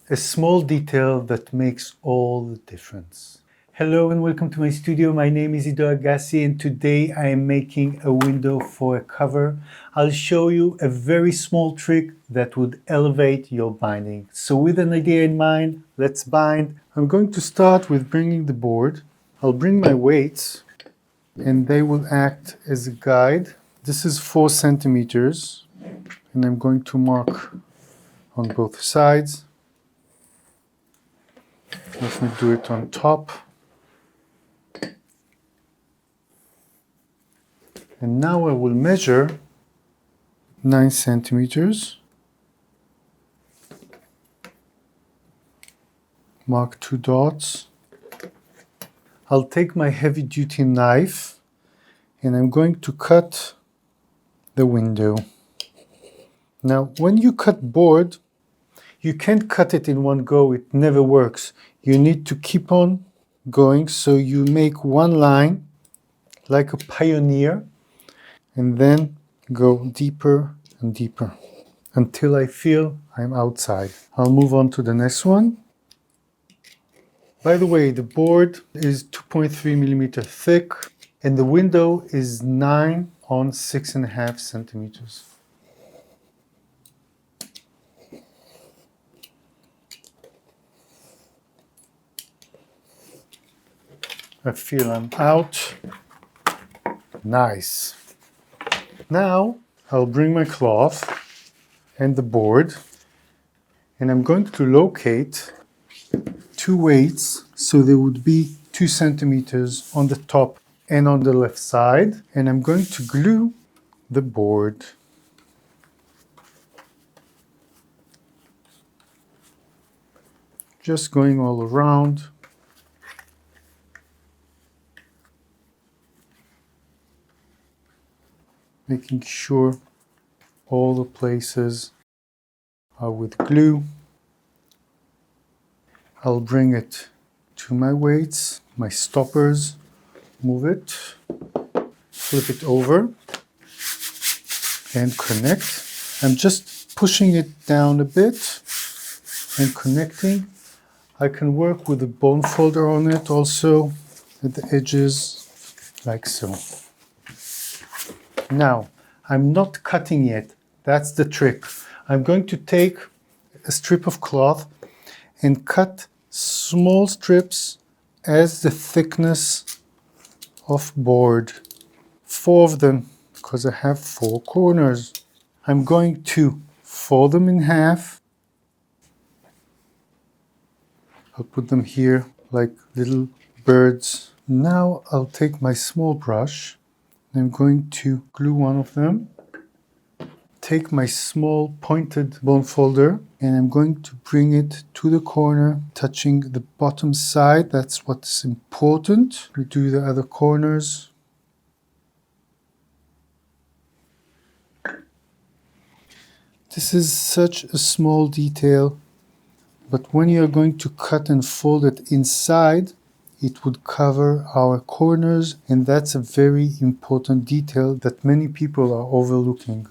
A small detail that makes all the difference. Hello and welcome to my studio. My name is Ido Agassi and today I am making a window for a cover. I'll show you a very small trick that would elevate your binding. So with an idea in mind, let's bind. I'm going to start with bringing the board. I'll bring my weights and they will act as a guide. This is 4 centimeters and I'm going to mark on both sides. Let me do it on top. And now I will measure 9 centimeters. Mark 2 dots. I'll take my heavy duty knife and I'm going to cut the window. Now, when you cut board, you can't cut it in one go, it never works. You need to keep on going, so you make one line like a pioneer and then go deeper and deeper until I feel I'm outside. I'll move on to the next one. By the way, the board is 2.3 millimeter thick and the window is 9 on 6.5 centimeters. I feel I'm out. Nice. Now I'll bring my cloth and the board and I'm going to locate 2 weights, so there would be 2 centimeters on the top and on the left side, and I'm going to glue the board. Just going all around. Making sure all the places are with glue. I'll bring it to my weights, my stoppers, move it, flip it over, and connect. I'm just pushing it down a bit and connecting. I can work with a bone folder on it also at the edges, like so. Now, I'm not cutting yet. That's the trick. I'm going to take a strip of cloth and cut small strips as the thickness of board. 4 of them, because I have 4 corners. I'm going to fold them in half. I'll put them here like little birds. Now I'll take my small brush. I'm going to glue one of them. Take my small pointed bone folder and I'm going to bring it to the corner, touching the bottom side. That's what's important. We do the other corners. This is such a small detail, but when you're going to cut and fold it inside, it would cover our corners, and that's a very important detail that many people are overlooking.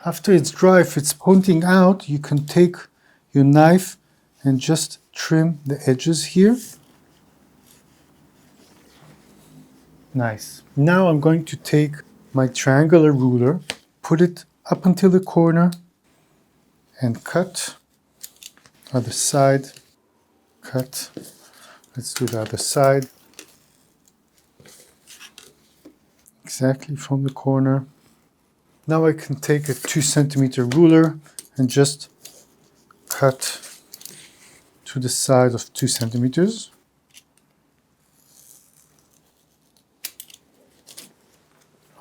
After it's dry, if it's pointing out, you can take your knife and just trim the edges here. Nice. Now I'm going to take my triangular ruler, put it up until the corner, and cut. Other side, cut. Let's do the other side. Exactly from the corner. Now I can take a 2 centimeter ruler and just cut to the side of 2 centimeters.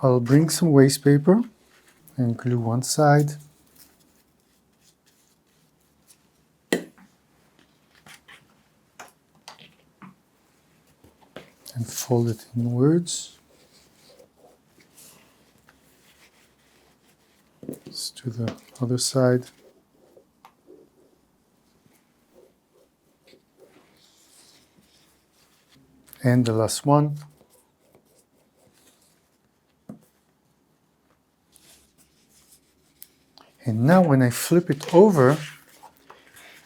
I'll bring some waste paper and glue one side. And fold it inwards. Let's do the other side. And the last one. And now when I flip it over,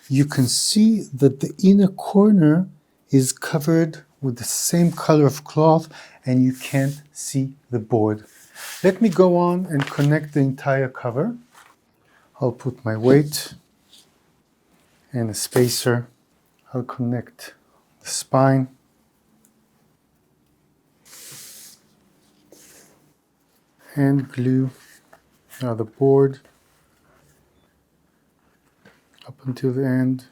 you can see that the inner corner is covered with the same color of cloth and you can't see the board. Let me go on and connect the entire cover. I'll put my weight and a spacer. I'll connect the spine. And glue the board up until the end.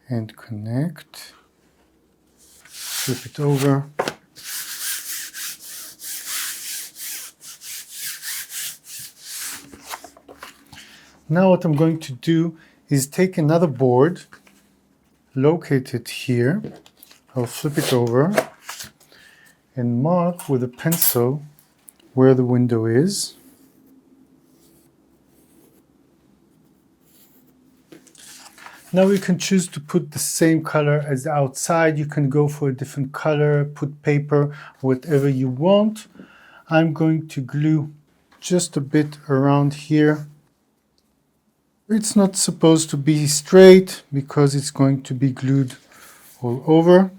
And connect. Flip it over. Now what I'm going to do is take another board, locate it here. I'll flip it over and mark with a pencil where the window is. Now you can choose to put the same color as the outside. You can go for a different color, put paper, whatever you want. I'm going to glue just a bit around here. It's not supposed to be straight because it's going to be glued all over.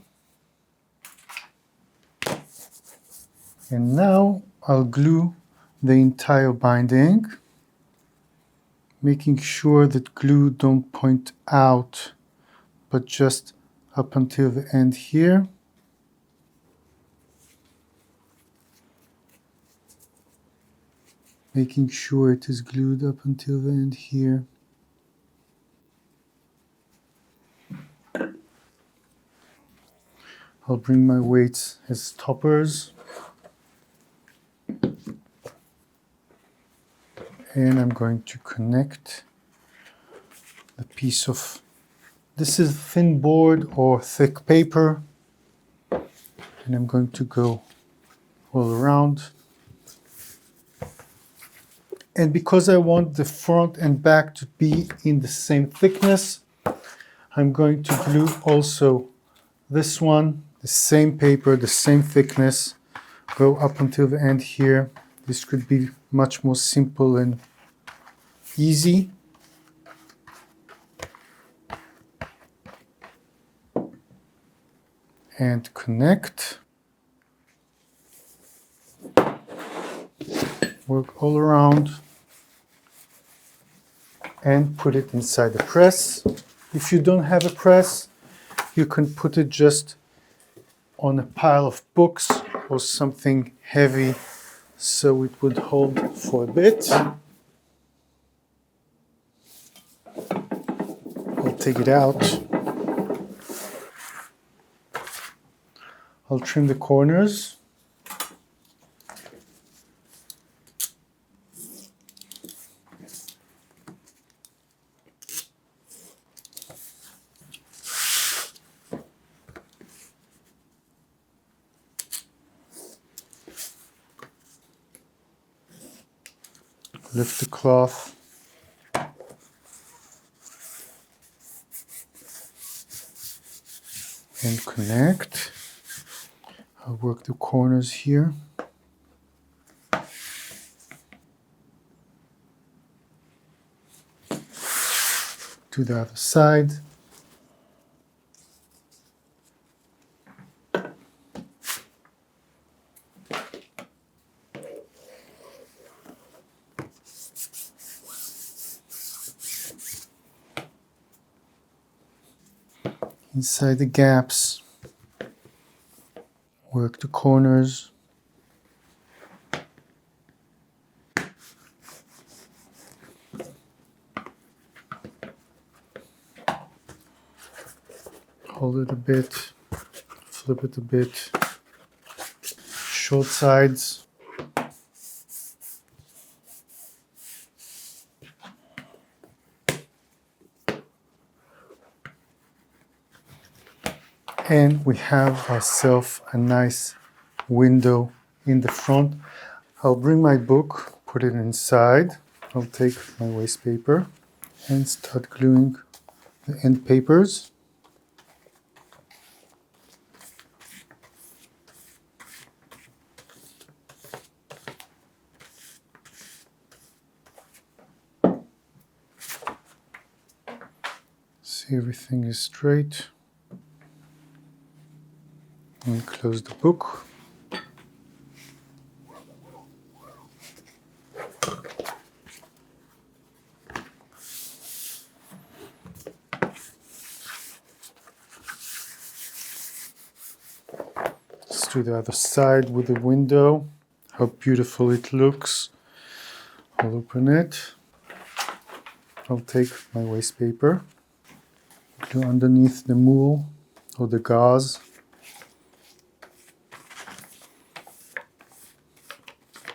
And now I'll glue the entire binding, making sure that glue don't point out, but just up until the end here. Making sure it is glued up until the end here. I'll bring my weights as toppers. And I'm going to connect the piece of, this is thin board or thick paper. And I'm going to go all around. And because I want the front and back to be in the same thickness, I'm going to glue also this one, the same paper, the same thickness, go up until the end here. This could be much more simple and easy. And connect. Work all around. And put it inside the press. If you don't have a press, you can put it just on a pile of books or something heavy so it would hold for a bit. I'll take it out. I'll trim the corners. Lift the cloth. And connect. I'll work the corners here. To the other side. Inside the gaps, work the corners. Hold it a bit, flip it a bit. Short sides. And we have ourselves a nice window in the front. I'll bring my book, put it inside. I'll take my waste paper and start gluing the end papers. See everything is straight. And close the book. Let's do the other side with the window. How beautiful it looks. I'll open it. I'll take my waste paper, glue underneath the moule or the gauze.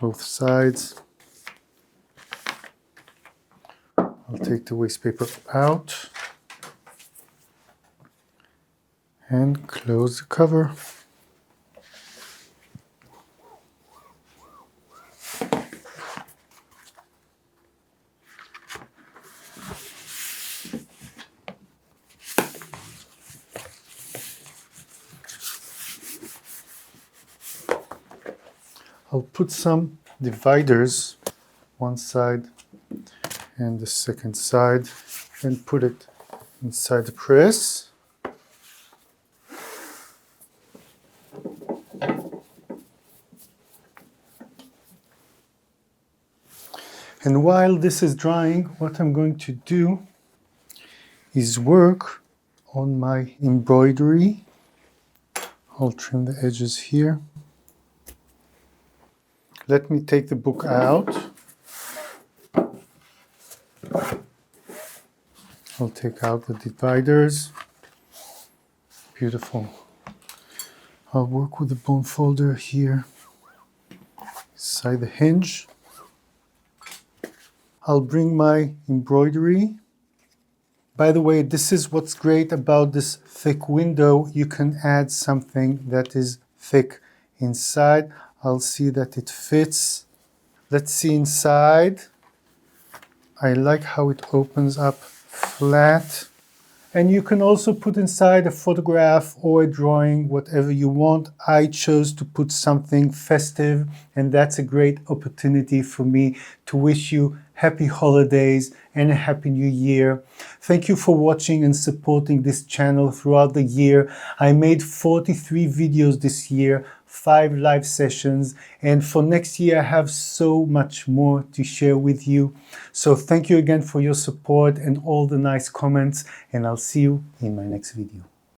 Both sides. I'll take the waste paper out and close the cover. I'll put some dividers, one side and the second side, and put it inside the press. And while this is drying, what I'm going to do is work on my embroidery. I'll trim the edges here. Let me take the book out. I'll take out the dividers. Beautiful. I'll work with the bone folder here, inside the hinge. I'll bring my embroidery. By the way, this is what's great about this thick window. You can add something that is thick inside. I'll see that it fits. Let's see inside. I like how it opens up flat. And you can also put inside a photograph or a drawing, whatever you want. I chose to put something festive, and that's a great opportunity for me to wish you happy holidays and a happy new year. Thank you for watching and supporting this channel throughout the year. I made 43 videos this year, 5 live sessions, and for next year I have so much more to share with you. So thank you again for your support and all the nice comments, and I'll see you in my next video.